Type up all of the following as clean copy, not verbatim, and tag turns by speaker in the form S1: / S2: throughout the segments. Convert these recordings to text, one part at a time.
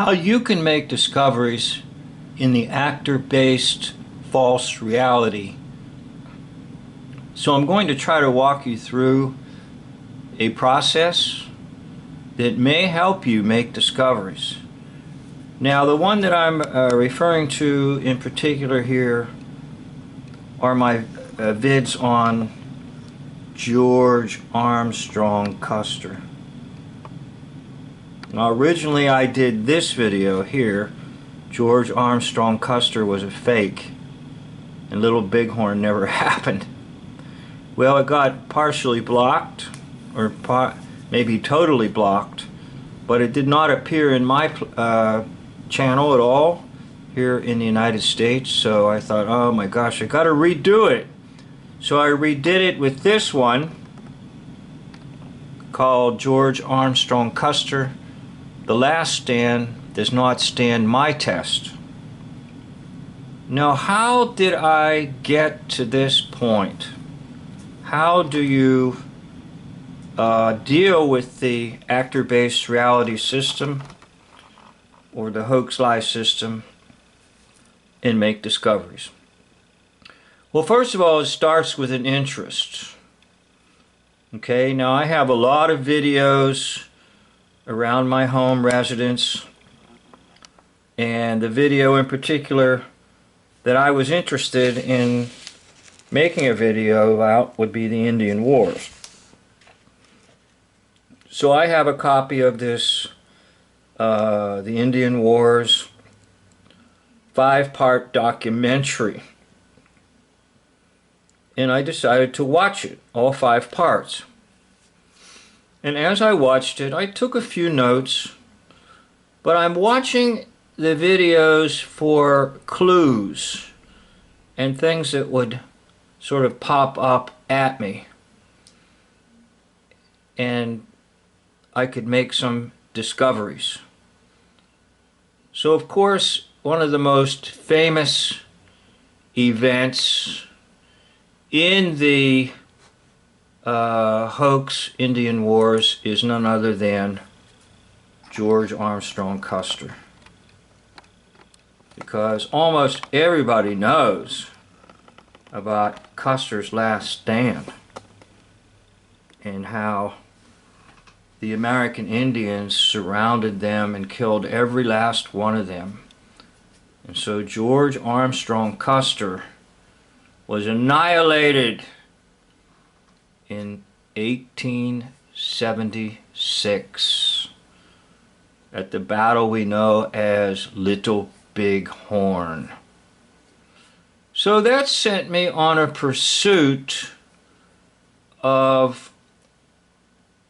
S1: how you can make discoveries in the actor-based false reality. So I'm going to try to walk you through a process that may help you make discoveries. Now, the one that I'm referring to in particular here are my vids on George Armstrong Custer. Now, originally I did this video here. George Armstrong Custer was a fake, and Little Bighorn never happened. Well, it got partially blocked, or maybe totally blocked, but it did not appear in my channel at all here in the United States. So I thought, oh my gosh, I got to redo it. So I redid it with this one called George Armstrong Custer. The Last Stand does not stand my test. Now, how did I get to this point? How do you deal with the actor-based reality system or the hoax-lie system and make discoveries? Well, first of all, it starts with an interest. Okay, now I have a lot of videos around my home residence, and the video in particular that I was interested in making a video about would be the Indian Wars. So I have a copy of this the Indian Wars 5-part documentary, and I decided to watch it, all 5 parts. And as I watched it, I took a few notes, but I'm watching the videos for clues and things that would sort of pop up at me, and I could make some discoveries. So of course, one of the most famous events in the hoax Indian Wars is none other than George Armstrong Custer, because almost everybody knows about Custer's last stand and how the American Indians surrounded them and killed every last one of them. And so George Armstrong Custer was annihilated in 1876 at the battle we know as Little Bighorn. So that sent me on a pursuit of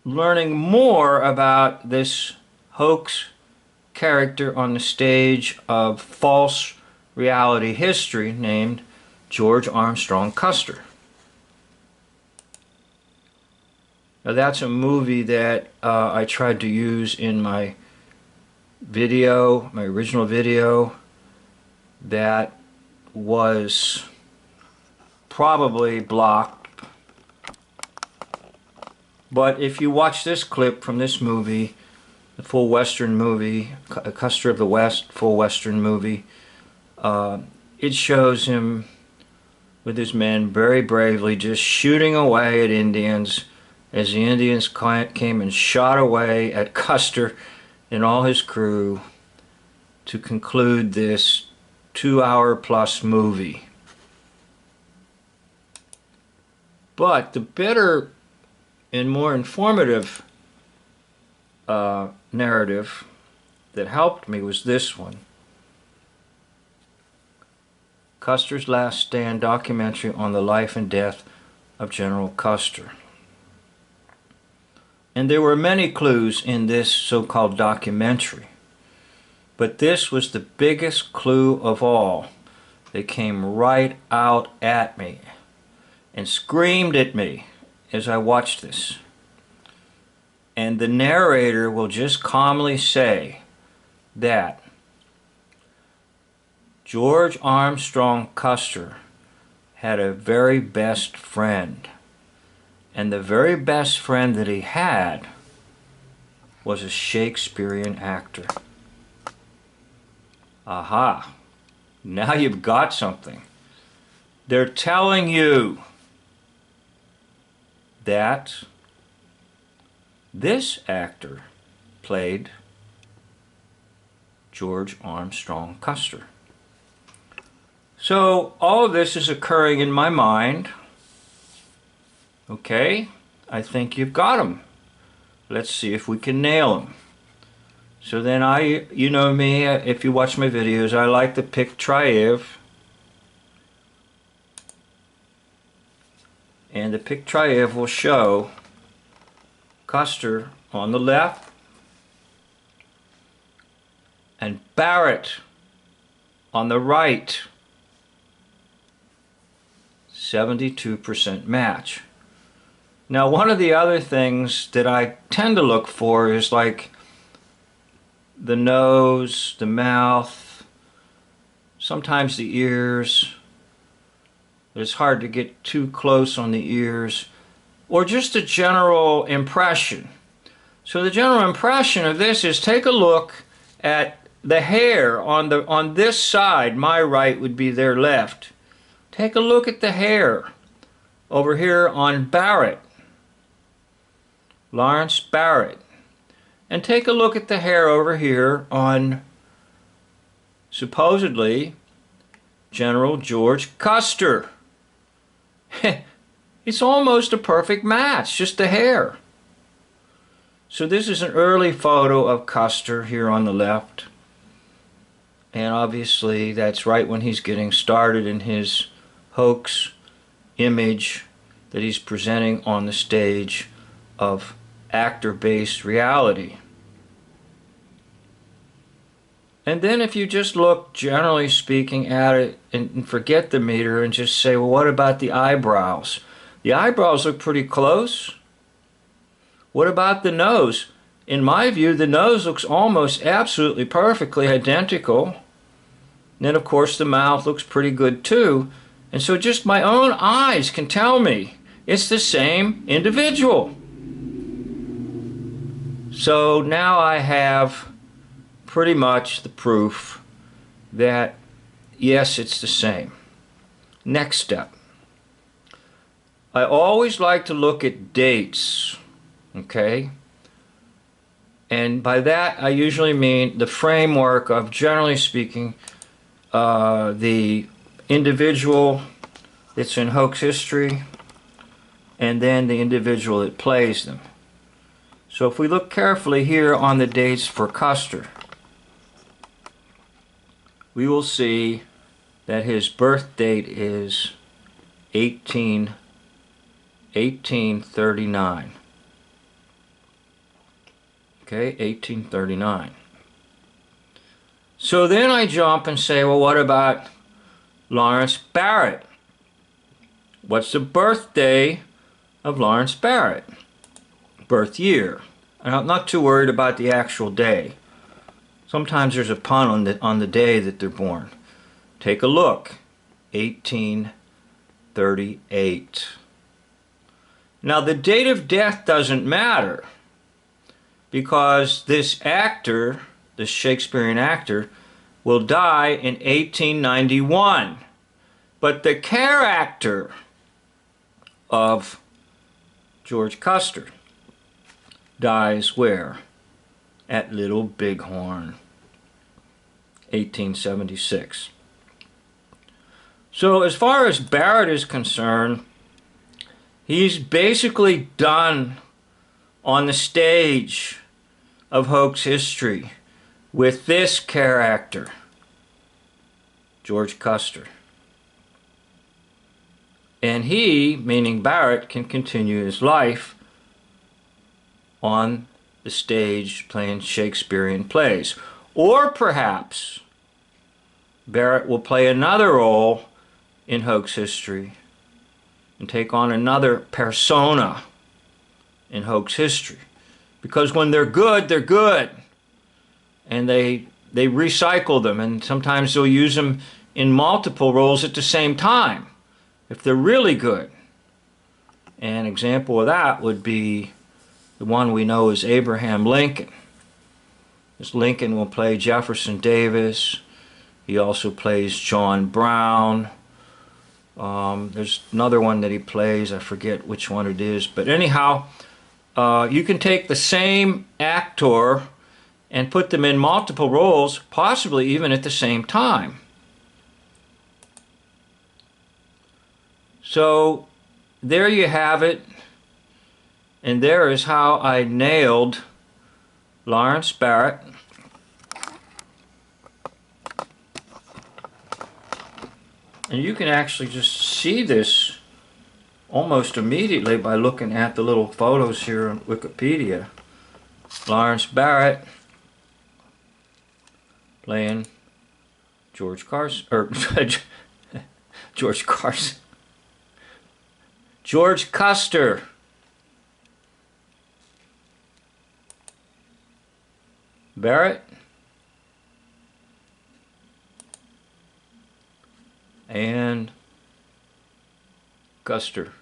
S1: learning more about this hoax character on the stage of false reality history named George Armstrong Custer. Now, that's a movie that I tried to use in my video, my original video, that was probably blocked. But if you watch this clip from this movie, the full Western movie, Custer of the West, full Western movie, it shows him with his men very bravely just shooting away at Indians as the Indians came and shot away at Custer and all his crew to conclude this 2-hour-plus movie. But the better and more informative narrative that helped me was this one. Custer's Last Stand documentary on the life and death of General Custer. And there were many clues in this so-called documentary, but this was the biggest clue of all. They came right out at me and screamed at me as I watched this. And the narrator will just calmly say that George Armstrong Custer had a very best friend, and the very best friend that he had was a Shakespearean actor. Aha. Now you've got something. They're telling you that this actor played George Armstrong Custer. So all of this is occurring in my mind. Okay, I think you've got them. Let's see if we can nail them. So then you know me, if you watch my videos, I like to pick trive. And the pick trive will show Custer on the left and Barrett on the right. 72% match. Now, one of the other things that I tend to look for is like the nose, the mouth, sometimes the ears. It's hard to get too close on the ears, or just a general impression. So the general impression of this is take a look at the hair on this side. My right would be their left. Take a look at the hair over here on Barrett, Lawrence Barrett. And take a look at the hair over here on supposedly General George Custer. It's almost a perfect match, just the hair. So this is an early photo of Custer here on the left. And obviously that's right when he's getting started in his hoax image that he's presenting on the stage of actor-based reality. And then if you just look, generally speaking, at it and forget the meter and just say, well, what about the eyebrows? The eyebrows look pretty close. What about the nose? In my view, the nose looks almost absolutely perfectly identical. And then, of course, the mouth looks pretty good, too. And so just my own eyes can tell me it's the same individual. So now I have pretty much the proof that, yes, it's the same. Next step. I always like to look at dates, okay? And by that, I usually mean the framework of, generally speaking, the individual that's in hoax history, and then the individual that plays them. So if we look carefully here on the dates for Custer, we will see that his birth date is 1839. Okay, 1839. So then I jump and say, well, what about Lawrence Barrett? What's the birthday of Lawrence Barrett? Birth year. And I'm not too worried about the actual day. Sometimes there's a pun on the day that they're born. Take a look. 1838. Now the date of death doesn't matter, because this actor, this Shakespearean actor, will die in 1891. But the character of George Custer dies where? At Little Bighorn, 1876. So as far as Barrett is concerned, he's basically done on the stage of hoax history with this character, George Custer. And he, meaning Barrett, can continue his life on the stage playing Shakespearean plays. Or perhaps Barrett will play another role in hoax history and take on another persona in hoax history. Because when they're good, they're good. And they recycle them, and sometimes they'll use them in multiple roles at the same time if they're really good. An example of that would be the one we know as Abraham Lincoln. This Lincoln will play Jefferson Davis, He also plays John Brown. There's another one that he plays. I forget which one it is. But anyhow, you can take the same actor and put them in multiple roles, possibly even at the same time. So there you have it. And there is how I nailed Lawrence Barrett. And you can actually just see this almost immediately by looking at the little photos here on Wikipedia. Lawrence Barrett playing George Carson, or George Carson. George Custer. Barrett. And Custer.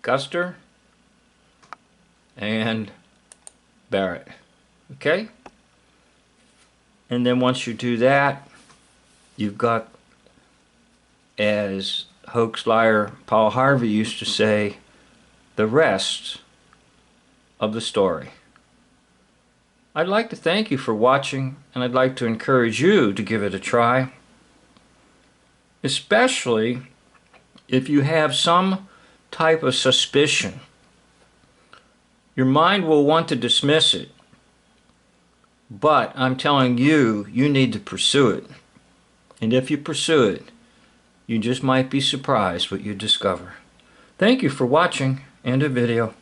S1: Custer and Barrett. Okay? And then once you do that, you've got, as hoax liar Paul Harvey used to say, the rest of the story. I'd like to thank you for watching, and I'd like to encourage you to give it a try, especially if you have some type of suspicion. Your mind will want to dismiss it, but I'm telling you, you need to pursue it. And if you pursue it, you just might be surprised what you discover. Thank you for watching. End of video.